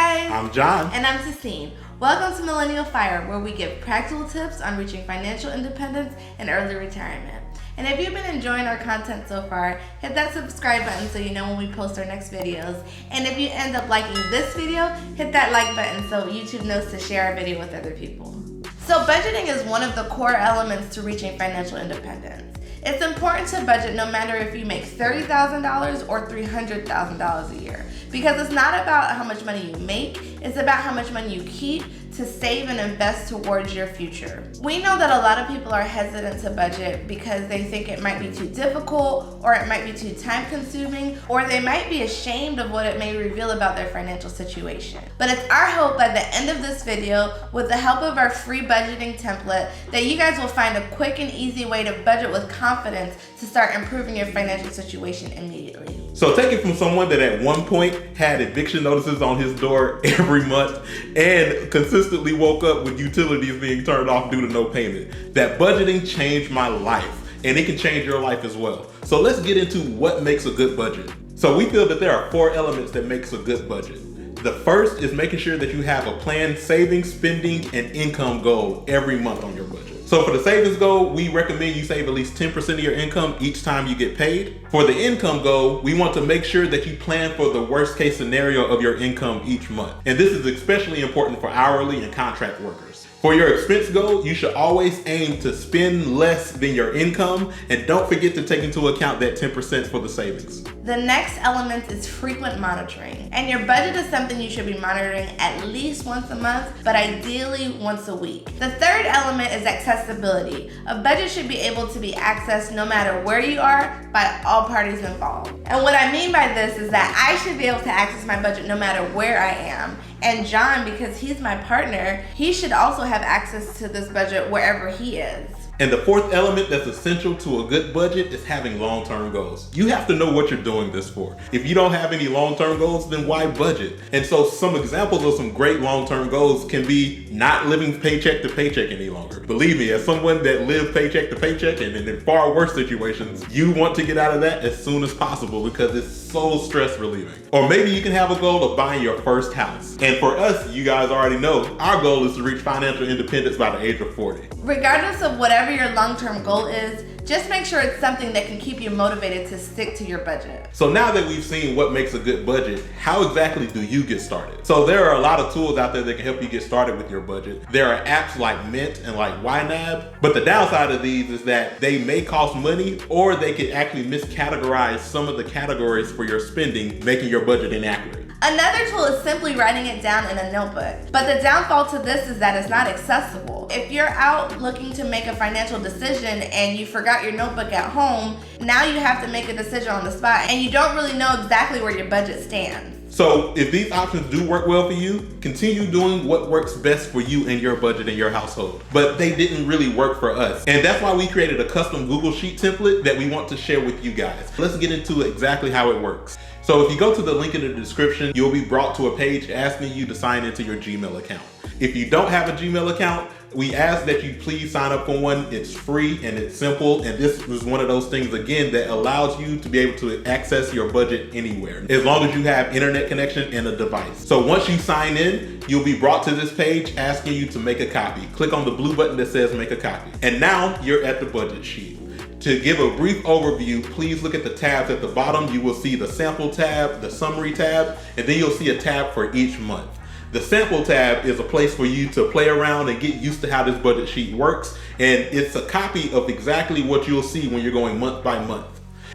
guys! I'm John. And I'm Sistine. Welcome to Millennial Fire, where we give practical tips on reaching financial independence and early retirement. And if you've been enjoying our content so far, hit that subscribe button so you know when we post our next videos. And if you end up liking this video, hit that like button so YouTube knows to share our video with other people. So budgeting is one of the core elements to reaching financial independence. It's important to budget no matter if you make $30,000 or $300,000 a year, because it's not about how much money you make, it's about how much money you keep to save and invest towards your future. We know that a lot of people are hesitant to budget because they think it might be too difficult, or it might be too time consuming, or they might be ashamed of what it may reveal about their financial situation. But it's our hope by the end of this video, with the help of our free budgeting template, that you guys will find a quick and easy way to budget with confidence to start improving your financial situation immediately. So take it from someone that at one point had eviction notices on his door every month and consistently woke up with utilities being turned off due to no payment. That budgeting changed my life, and it can change your life as well. So let's get into what makes a good budget. So we feel that there are 4 elements that makes a good budget. The first is making sure that you have a planned savings, spending, and income goal every month on your budget. So for the savings goal, we recommend you save at least 10% of your income each time you get paid. For the income goal, we want to make sure that you plan for the worst case scenario of your income each month. And this is especially important for hourly and contract workers. For your expense goal, you should always aim to spend less than your income, and don't forget to take into account that 10% for the savings. The next element is frequent monitoring. And your budget is something you should be monitoring at least once a month, but ideally once a week. The third element is accessibility. A budget should be able to be accessed no matter where you are by all parties involved. And what I mean by this is that I should be able to access my budget no matter where I am. And John, because he's my partner, he should also have access to this budget wherever he is. And the fourth element that's essential to a good budget is having long-term goals. You have to know what you're doing this for. If you don't have any long-term goals, then why budget? And so some examples of some great long-term goals can be not living paycheck to paycheck any longer. Believe me, as someone that lived paycheck to paycheck and in far worse situations, you want to get out of that as soon as possible because it's so stress relieving. Or maybe you can have a goal of buying your first house. And for us, you guys already know, our goal is to reach financial independence by the age of 40. Regardless of whatever your long-term goal is, just make sure it's something that can keep you motivated to stick to your budget. So now that we've seen what makes a good budget, how exactly do you get started? So there are a lot of tools out there that can help you get started with your budget. There are apps like Mint and like YNAB, but the downside of these is that they may cost money, or they could actually miscategorize some of the categories for your spending, making your budget inaccurate. Another tool is simply writing it down in a notebook. But the downfall to this is that it's not accessible. If you're out looking to make a financial decision and you forgot your notebook at home, now you have to make a decision on the spot and you don't really know exactly where your budget stands. So if these options do work well for you, continue doing what works best for you and your budget and your household. But they didn't really work for us. And that's why we created a custom Google Sheet template that we want to share with you guys. Let's get into exactly how it works. So if you go to the link in the description, you'll be brought to a page asking you to sign into your Gmail account. If you don't have a Gmail account, we ask that you please sign up for one. It's free and it's simple. And this is one of those things, again, that allows you to be able to access your budget anywhere, as long as you have internet connection and a device. So once you sign in, you'll be brought to this page asking you to make a copy. Click on the blue button that says make a copy. And now you're at the budget sheet. To give a brief overview, please look at the tabs at the bottom. You will see the sample tab, the summary tab, and then you'll see a tab for each month. The sample tab is a place for you to play around and get used to how this budget sheet works. And it's a copy of exactly what you'll see when you're going month by month.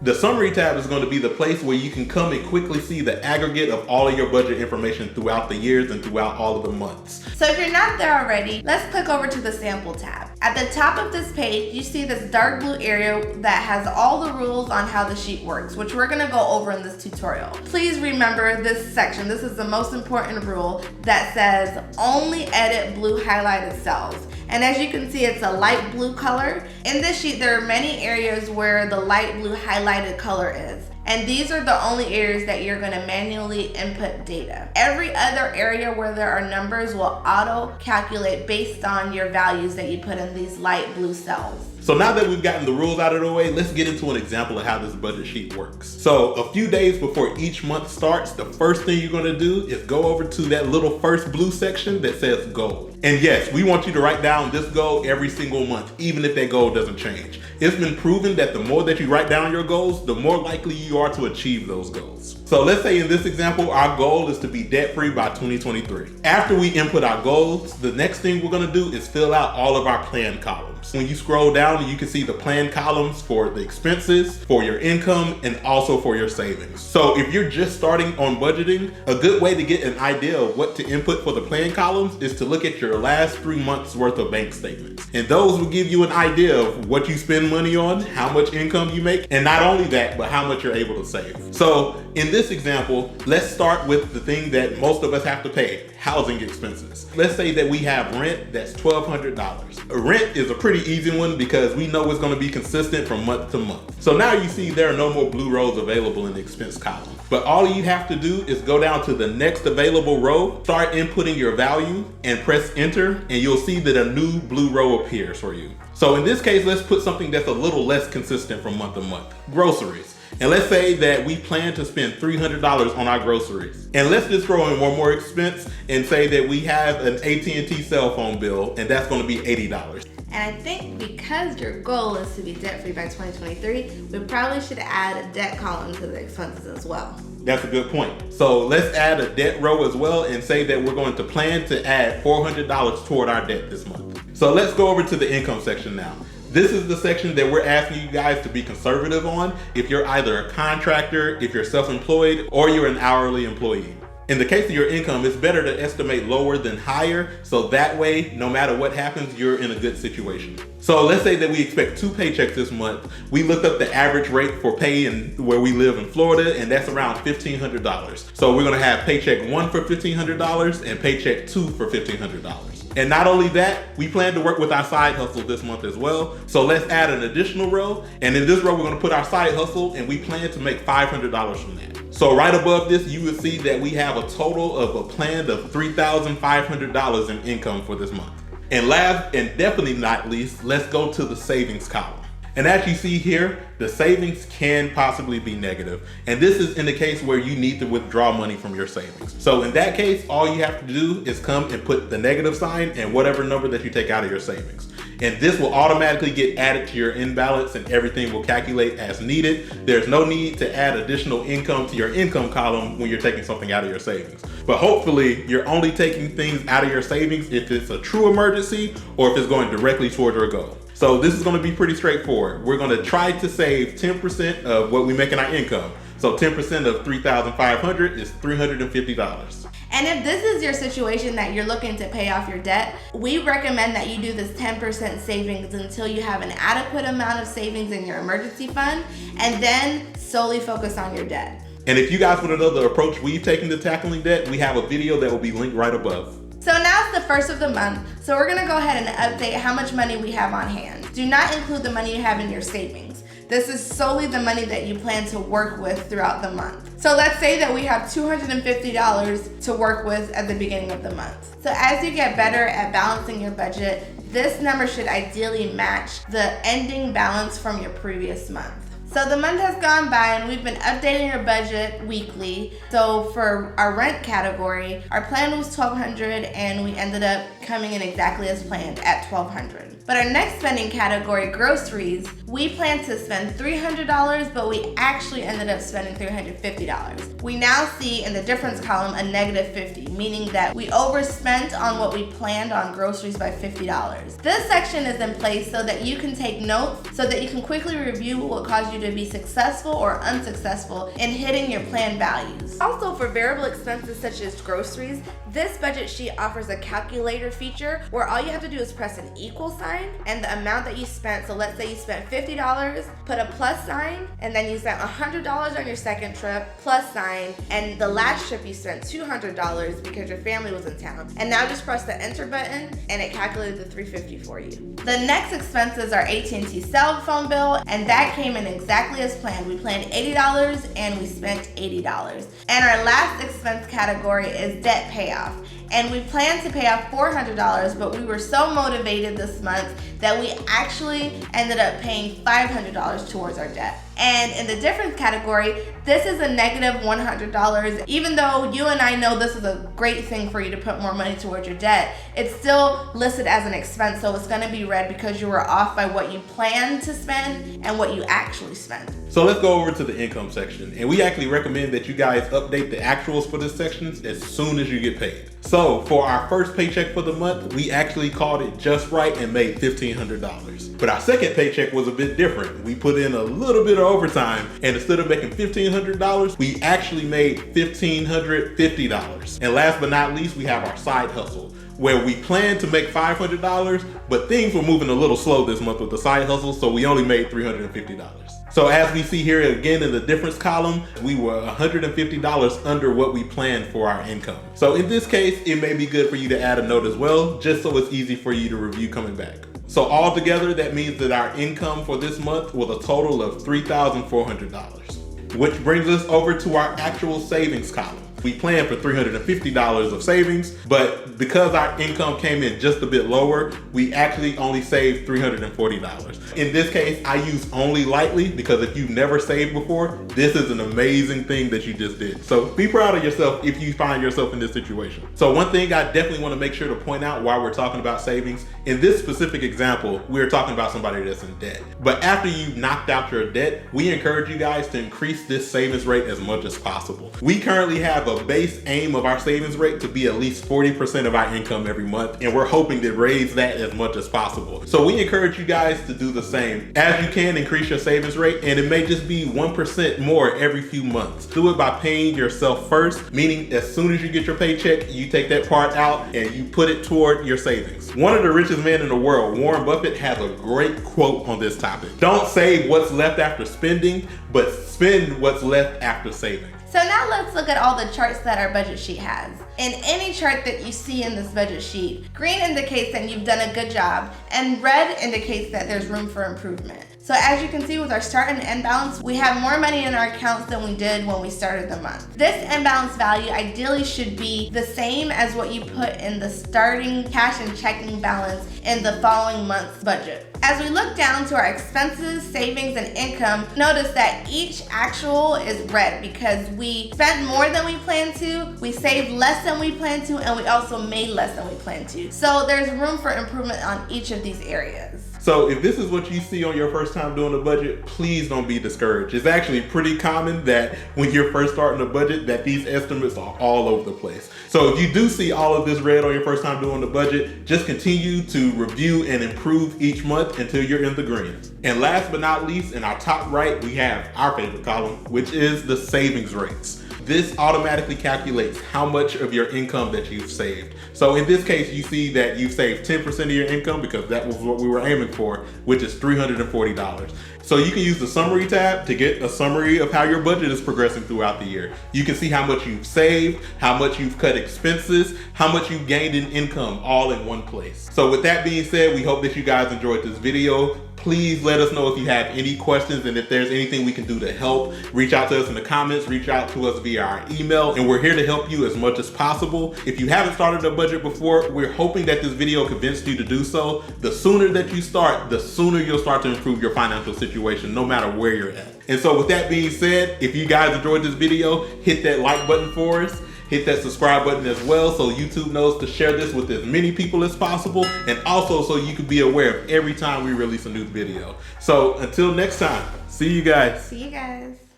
The summary tab is going to be the place where you can come and quickly see the aggregate of all of your budget information throughout the years and throughout all of the months. So if you're not there already, let's click over to the sample tab. At the top of this page, you see this dark blue area that has all the rules on how the sheet works, which we're gonna go over in this tutorial. Please remember this section. This is the most important rule that says only edit blue highlighted cells. And as you can see, it's a light blue color. In this sheet, there are many areas where the light blue highlighted color is. And these are the only areas that you're gonna manually input data. Every other area where there are numbers will auto-calculate based on your values that you put in these light blue cells. So now that we've gotten the rules out of the way, let's get into an example of how this budget sheet works. So a few days before each month starts, the first thing you're gonna do is go over to that little first blue section that says goal. And yes, we want you to write down this goal every single month, even if that goal doesn't change. It's been proven that the more that you write down your goals, the more likely you are to achieve those goals. So let's say in this example, our goal is to be debt-free by 2023. After we input our goals, the next thing we're gonna do is fill out all of our plan columns. When you scroll down, you can see the plan columns for the expenses, for your income, and also for your savings. So if you're just starting on budgeting, a good way to get an idea of what to input for the plan columns is to look at your last 3 months worth of bank statements. And those will give you an idea of what you spend money on, how much income you make, and not only that, but how much you're able to save. So in this example, let's start with the thing that most of us have to pay, housing expenses. Let's say that we have rent that's $1,200. Rent is a pretty easy one because we know it's gonna be consistent from month to month. So now you see there are no more blue rows available in the expense column. But all you have to do is go down to the next available row, start inputting your value, and press enter, and you'll see that a new blue row appears for you. So in this case, let's put something that's a little less consistent from month to month, groceries. And let's say that we plan to spend $300 on our groceries. And let's just throw in one more expense and say that we have an AT&T cell phone bill, and that's gonna be $80. And I think because your goal is to be debt-free by 2023, we probably should add a debt column to the expenses as well. That's a good point. So let's add a debt row as well and say that we're going to plan to add $400 toward our debt this month. So let's go over to the income section now. This is the section that we're asking you guys to be conservative on if you're either a contractor, if you're self-employed, or you're an hourly employee. In the case of your income, it's better to estimate lower than higher, so that way, no matter what happens, you're in a good situation. So let's say that we expect 2 paychecks this month. We looked up the average rate for pay in where we live in Florida, and that's around $1,500. So we're gonna have paycheck 1 for $1,500 and paycheck 2 for $1,500. And not only that, we plan to work with our side hustle this month as well. So let's add an additional row. And in this row, we're gonna put our side hustle, and we plan to make $500 from that. So right above this, you will see that we have a total of a plan of $3,500 in income for this month. And last and definitely not least, let's go to the savings column. And as you see here, the savings can possibly be negative. And this is in the case where you need to withdraw money from your savings. So in that case, all you have to do is come and put the negative sign and whatever number that you take out of your savings. And this will automatically get added to your imbalance and everything will calculate as needed. There's no need to add additional income to your income column when you're taking something out of your savings. But hopefully you're only taking things out of your savings if it's a true emergency or if it's going directly toward your goal. So this is gonna be pretty straightforward. We're gonna try to save 10% of what we make in our income. So 10% of $3,500 is $350. And if this is your situation that you're looking to pay off your debt, we recommend that you do this 10% savings until you have an adequate amount of savings in your emergency fund, and then solely focus on your debt. And if you guys want to know the approach we've taken to tackling debt, we have a video that will be linked right above. So now it's the first of the month, so we're gonna go ahead and update how much money we have on hand. Do not include the money you have in your savings. This is solely the money that you plan to work with throughout the month. So let's say that we have $250 to work with at the beginning of the month. So as you get better at balancing your budget, this number should ideally match the ending balance from your previous month. So the month has gone by and we've been updating our budget weekly. So for our rent category, our plan was $1,200 and we ended up coming in exactly as planned at $1,200. But our next spending category, groceries, we planned to spend $300, but we actually ended up spending $350. We now see in the difference column a -50, meaning that we overspent on what we planned on groceries by $50. This section is in place so that you can take notes so that you can quickly review what caused you to be successful or unsuccessful in hitting your planned values. Also, for variable expenses such as groceries, this budget sheet offers a calculator feature where all you have to do is press an equal sign and the amount that you spent. So let's say you spent $50, put a plus sign, and then you spent $100 on your second trip, plus sign, and the last trip you spent $200 because your family was in town. And now just press the enter button and it calculated the $350 for you. The next expenses are AT&T cell phone bill, and that came in exactly exactly as planned. We planned $80 and we spent $80. And our last expense category is debt payoff. And we planned to pay off $400, but we were so motivated this month that we actually ended up paying $500 towards our debt. And in the difference category, this is a negative $100. Even though you and I know this is a great thing for you to put more money towards your debt, it's still listed as an expense, so it's gonna be red because you were off by what you planned to spend and what you actually spent. So let's go over to the income section. And we actually recommend that you guys update the actuals for this section as soon as you get paid. So for our first paycheck for the month, we actually called it just right and made $1,500. But our second paycheck was a bit different. We put in a little bit of overtime, and instead of making $1,500, we actually made $1,550. And last but not least, we have our side hustle, where we planned to make $500, but things were moving a little slow this month with the side hustle, so we only made $350. So as we see here again in the difference column, we were $150 under what we planned for our income. So in this case, it may be good for you to add a note as well, just so it's easy for you to review coming back. So altogether, that means that our income for this month was a total of $3,400, which brings us over to our actual savings column. We planned for $350 of savings, but because our income came in just a bit lower, we actually only saved $340. In this case, I use only lightly because if you've never saved before, this is an amazing thing that you just did. So be proud of yourself if you find yourself in this situation. So one thing I definitely want to make sure to point out while we're talking about savings, in this specific example, we're talking about somebody that's in debt. But after you've knocked out your debt, we encourage you guys to increase this savings rate as much as possible. We currently have a base aim of our savings rate to be at least 40% of our income every month, and we're hoping to raise that as much as possible. So we encourage you guys to do the same. As you can, increase your savings rate, and it may just be 1% more every few months. Do it by paying yourself first, meaning as soon as you get your paycheck, you take that part out and you put it toward your savings. One of the richest men in the world, Warren Buffett, has a great quote on this topic. Don't save what's left after spending, but spend what's left after saving. So now let's look at all the charts that our budget sheet has. In any chart that you see in this budget sheet, green indicates that you've done a good job, and red indicates that there's room for improvement. So as you can see with our start and end balance, we have more money in our accounts than we did when we started the month. This end balance value ideally should be the same as what you put in the starting cash and checking balance in the following month's budget. As we look down to our expenses, savings, and income, notice that each actual is red because we spent more than we planned to, we saved less than we planned to, and we also made less than we planned to. So there's room for improvement on each of these areas. So if this is what you see on your first time doing a budget, please don't be discouraged. It's actually pretty common that when you're first starting a budget that these estimates are all over the place. So if you do see all of this red on your first time doing the budget, just continue to review and improve each month until you're in the green. And last but not least, in our top right, we have our favorite column, which is the savings rates. This automatically calculates how much of your income that you've saved. So in this case, you see that you've saved 10% of your income because that was what we were aiming for, which is $340. So you can use the summary tab to get a summary of how your budget is progressing throughout the year. You can see how much you've saved, how much you've cut expenses, how much you've gained in income, all in one place. So with that being said, we hope that you guys enjoyed this video. Please let us know if you have any questions, and if there's anything we can do to help. Reach out to us in the comments, reach out to us via our email, and we're here to help you as much as possible. If you haven't started a budget before, we're hoping that this video convinced you to do so. The sooner that you start, the sooner you'll start to improve your financial situation, no matter where you're at. And so with that being said, if you guys enjoyed this video, hit that like button for us. Hit that subscribe button as well so YouTube knows to share this with as many people as possible, and also so you can be aware of every time we release a new video. So until next time, see you guys. See you guys.